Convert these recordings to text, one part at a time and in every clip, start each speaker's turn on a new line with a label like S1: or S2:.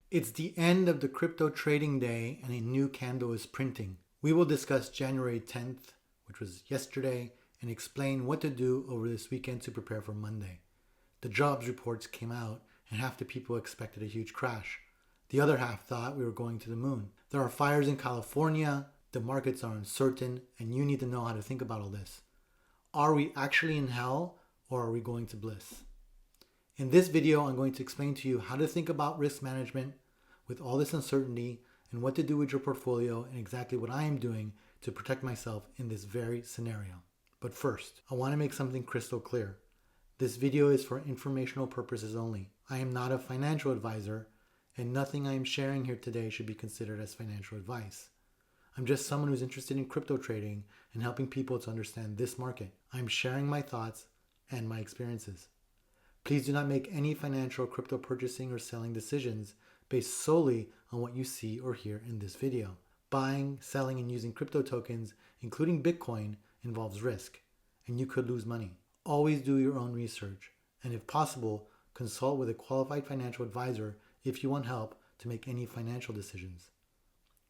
S1: It's the end of the crypto trading day and a new candle is printing. We will discuss January 10th, which was yesterday, and explain what to do over this weekend to prepare for Monday. The jobs reports came out and half the people expected a huge crash. The other half thought we were going to the moon. There are fires in California, the markets are uncertain, and you need to know how to think about all this. Are we actually in hell or are we going to bliss? In this video, I'm going to explain to you how to think about risk management with all this uncertainty and what to do with your portfolio and exactly what I am doing to protect myself in this very scenario. But first, I want to make something crystal clear. This video is for informational purposes only. I am not a financial advisor, and nothing I am sharing here today should be considered as financial advice. I'm just someone who's interested in crypto trading and helping people to understand this market. I'm sharing my thoughts and my experiences. Please do not make any financial crypto purchasing or selling decisions based solely on what you see or hear in this video. Buying, selling, and using crypto tokens, including Bitcoin, involves risk, and you could lose money. Always do your own research, and if possible, consult with a qualified financial advisor if you want help to make any financial decisions.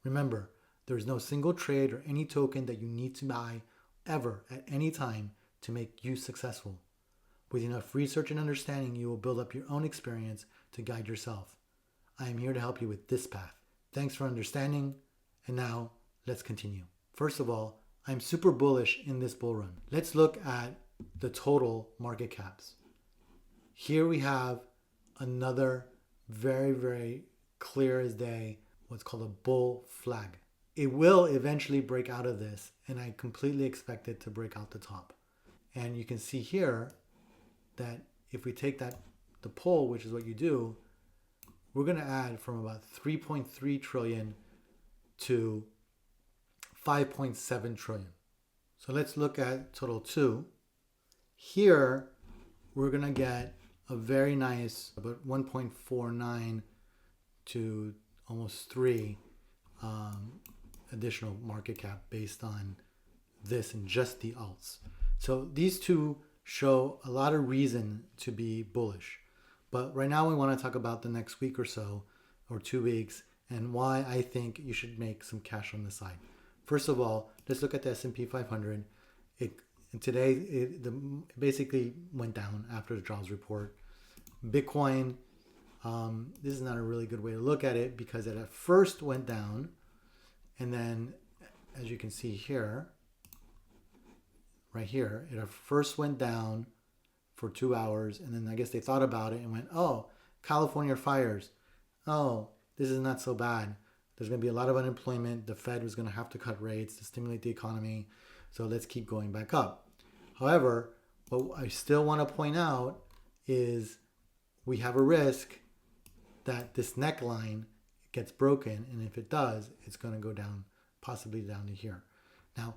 S1: Remember, there is no single trade or any token that you need to buy ever at any time to make you successful. With enough research and understanding, you will build up your own experience to guide yourself. I am here to help you with this path. Thanks for understanding, and now let's continue. First of all, I'm super bullish in this bull run. Let's look at the total market caps. Here we have another very, very clear as day, what's called a bull flag. It will eventually break out of this, and I completely expect it to break out the top. And you can see here that if we take the poll, which is what you do, we're going to add from about 3.3 trillion to 5.7 trillion. So let's look at total 2. Here, we're going to get a very nice, about 1.49 to almost 3 additional market cap based on this and just the alts. So these two show a lot of reason to be bullish. But right now we want to talk about the next week or so, or 2 weeks, and why I think you should make some cash on the side. First of all, let's look at the S&P 500. Today, it basically went down after the jobs report. Bitcoin, this is not a really good way to look at it because it at first went down, and then, as you can see here, right here, it at first went down for 2 hours, and then I guess they thought about it and went, oh, California fires. Oh, this is not so bad. There's going to be a lot of unemployment. The Fed was going to have to cut rates to stimulate the economy. So let's keep going back up. However, what I still want to point out is we have a risk that this neckline gets broken. And if it does, it's going to go down, possibly down to here. Now,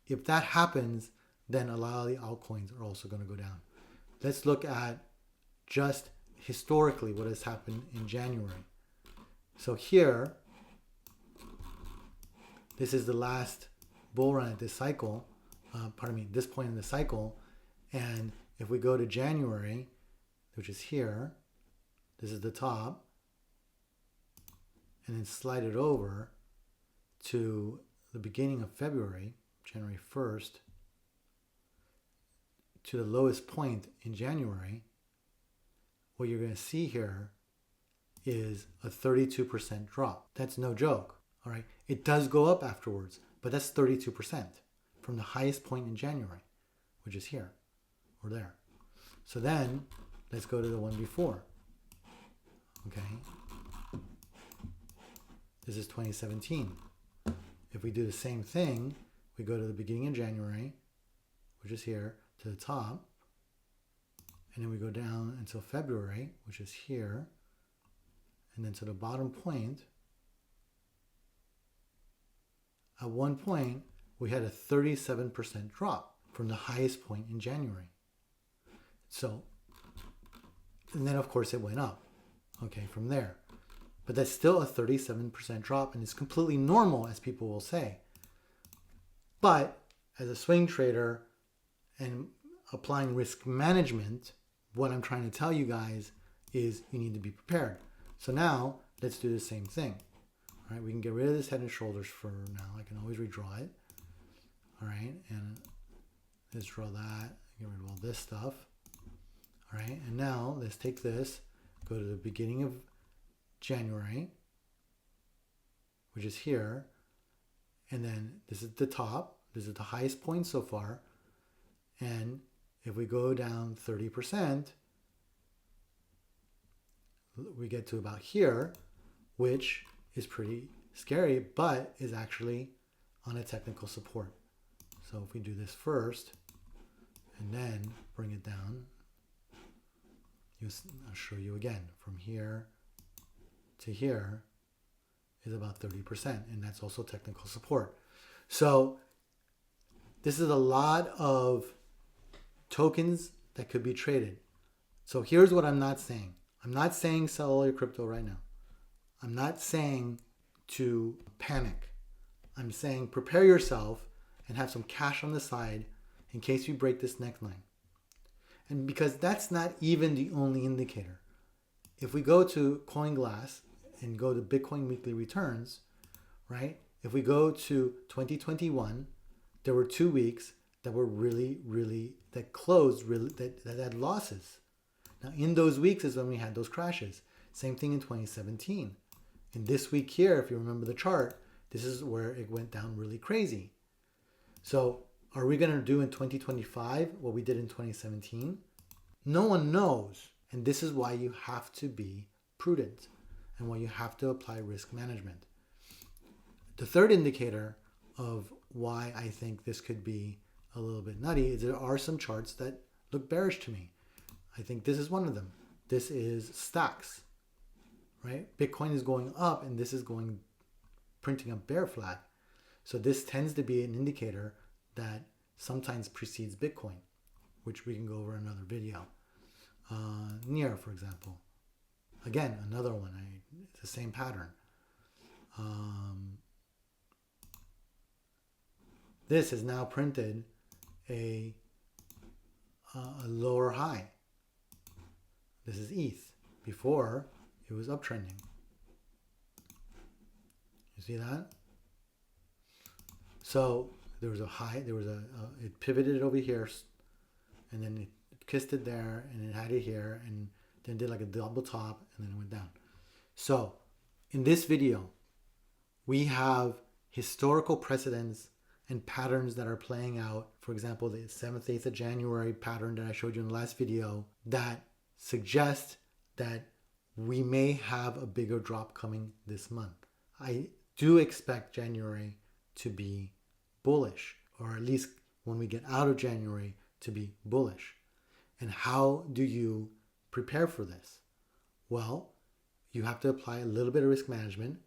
S1: if that happens, then a lot of the altcoins are also going to go down. Let's look at just historically what has happened in January. So here, this is the last bull run at this cycle, this point in the cycle. And if we go to January, which is here, this is the top, and then slide it over to the beginning of February, January 1st, to the lowest point in January, what you're going to see here is a 32% drop. That's no joke. All right. It does go up afterwards, but that's 32% from the highest point in January, which is here or there. So then let's go to the one before. Okay. This is 2017. If we do the same thing, we go to the beginning of January, which is here, to the top, and then we go down until February, which is here, and then to the bottom point. At one point, we had a 37% drop from the highest point in January. So, and then of course it went up, okay, from there. But that's still a 37% drop, and it's completely normal, as people will say. But as a swing trader and applying risk management, what I'm trying to tell you guys is you need to be prepared. So now let's do the same thing. All right, we can get rid of this head and shoulders for now. I can always redraw it. All right, and let's draw that, get rid of all this stuff. All right, and now let's take this, go to the beginning of January, which is here, and then this is the top. This is the highest point so far. And if we go down 30%, we get to about here, which is pretty scary, but is actually on a technical support. So if we do this first and then bring it down, I'll show you again, from here to here is about 30%, and that's also technical support. So this is a lot of tokens that could be traded. So here's what I'm not saying. I'm not saying sell all your crypto right now. I'm not saying to panic. I'm saying prepare yourself and have some cash on the side in case you break this neckline. And because that's not even the only indicator. If we go to CoinGlass and go to Bitcoin weekly returns, right? If we go to 2021, there were 2 weeks that were that closed, that had losses. Now, in those weeks is when we had those crashes. Same thing in 2017. And this week here, if you remember the chart, this is where it went down really crazy. So are we going to do in 2025 what we did in 2017? No one knows. And this is why you have to be prudent and why you have to apply risk management. The third indicator of why I think this could be a little bit nutty is there are some charts that look bearish to me. I think this is one of them. This is stocks, right? Bitcoin is going up and this is printing a bear flag. So this tends to be an indicator that sometimes precedes Bitcoin, which we can go over in another video. Near, for example. Again, another one. It's the same pattern. This has now printed a lower high. This is ETH. Before, it was uptrending. You see that? So there was a high, it pivoted over here, and then it kissed it there, and it had it here, and then did like a double top, and then it went down. So in this video, we have historical precedents and patterns that are playing out. For example, the 7th, 8th of January pattern that I showed you in the last video that suggest that we may have a bigger drop coming this month. I do expect January to be bullish, or at least when we get out of January to be bullish. And how do you prepare for this? Well, you have to apply a little bit of risk management.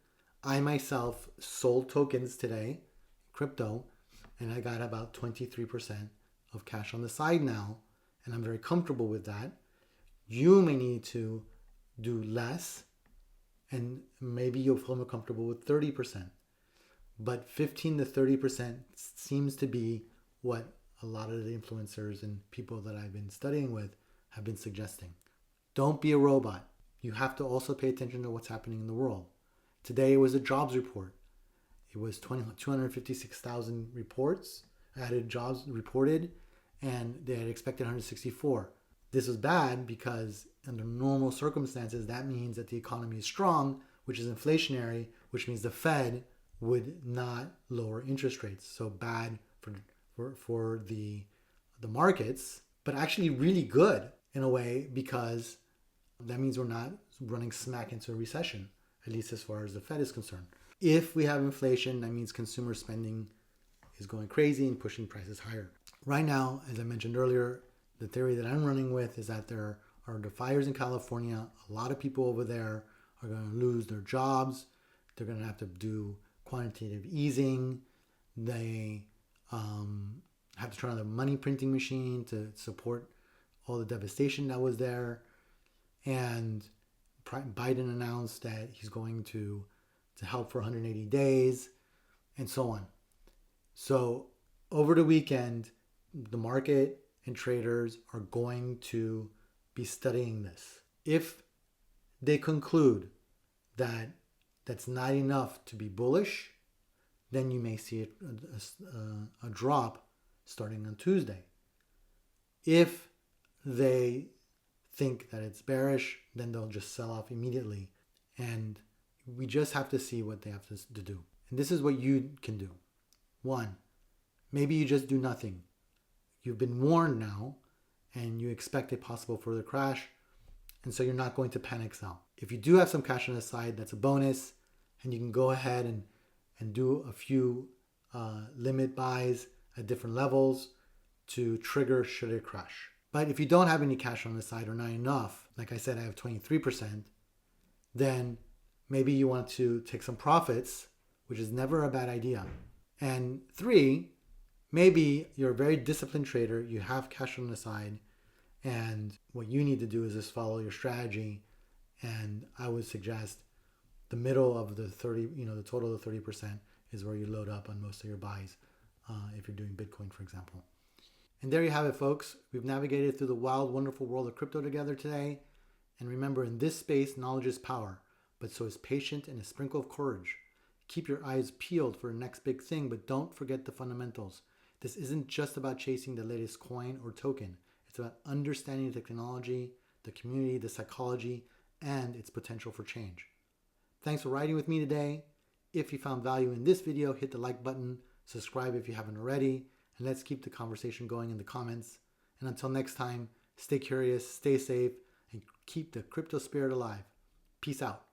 S1: I myself sold tokens today, crypto, and I got about 23% of cash on the side now, and I'm very comfortable with that. You may need to do less, and maybe you'll feel more comfortable with 30%. But 15 to 30% seems to be what a lot of the influencers and people that I've been studying with have been suggesting. Don't be a robot. You have to also pay attention to what's happening in the world. Today was a jobs report. It was 256,000 reports, added jobs reported, and they had expected 164. This was bad because under normal circumstances, that means that the economy is strong, which is inflationary, which means the Fed would not lower interest rates. So bad for the markets, but actually really good in a way, because that means we're not running smack into a recession, at least as far as the Fed is concerned. If we have inflation, that means consumer spending is going crazy and pushing prices higher. Right now, as I mentioned earlier, the theory that I'm running with is that there are the fires in California. A lot of people over there are going to lose their jobs. They're going to have to do quantitative easing. They have to turn on the money printing machine to support all the devastation that was there. And Biden announced that he's going to help for 180 days and so on. So over the weekend, the market and traders are going to be studying this. If they conclude that's not enough to be bullish, then you may see a drop starting on Tuesday. If they think that it's bearish, then they'll just sell off immediately. And we just have to see what they have to do. And this is what you can do. 1, maybe you just do nothing. You've been warned now, and you expect a possible further crash, and so you're not going to panic sell. If you do have some cash on the side, that's a bonus, and you can go ahead and do a few limit buys at different levels to trigger should it crash. But if you don't have any cash on the side or not enough, like I said, I have 23%, then maybe you want to take some profits, which is never a bad idea. And 3, maybe you're a very disciplined trader, you have cash on the side, and what you need to do is just follow your strategy. And I would suggest the middle of the 30, the total of 30% is where you load up on most of your buys if you're doing Bitcoin, for example. And there you have it, folks. We've navigated through the wild, wonderful world of crypto together today. And remember, in this space, knowledge is power, but so is patience and a sprinkle of courage. Keep your eyes peeled for the next big thing, but don't forget the fundamentals. This isn't just about chasing the latest coin or token. It's about understanding the technology, the community, the psychology, and its potential for change. Thanks for riding with me today. If you found value in this video, hit the like button, subscribe if you haven't already, and let's keep the conversation going in the comments. And until next time, stay curious, stay safe, and keep the crypto spirit alive. Peace out.